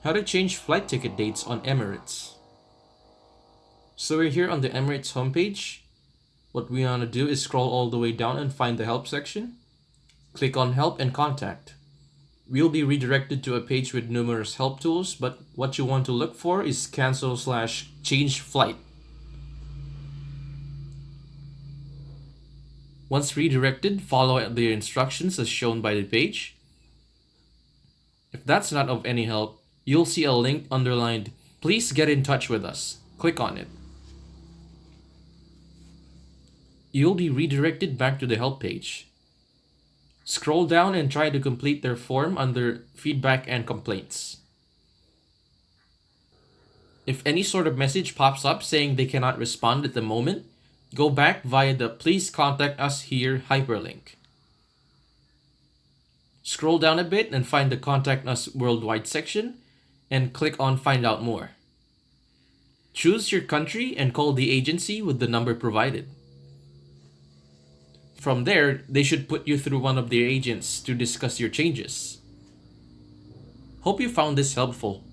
How to change flight ticket dates on Emirates. So we're here on the Emirates homepage. What we want to do is scroll all the way down and find the help section. Click on help and contact. We'll be redirected to a page with numerous help tools, but what you want to look for is cancel/change flight. Once redirected, follow the instructions as shown by the page. If that's not of any help, you'll see a link underlined, "Please get in touch with us." Click on it. You'll be redirected back to the help page. Scroll down and try to complete their form under feedback and complaints. If any sort of message pops up saying they cannot respond at the moment, go back via the "Please contact us here" hyperlink. Scroll down a bit and find the Contact Us Worldwide section and click on Find Out More. Choose your country and call the agency with the number provided. From there, they should put you through one of their agents to discuss your changes. Hope you found this helpful.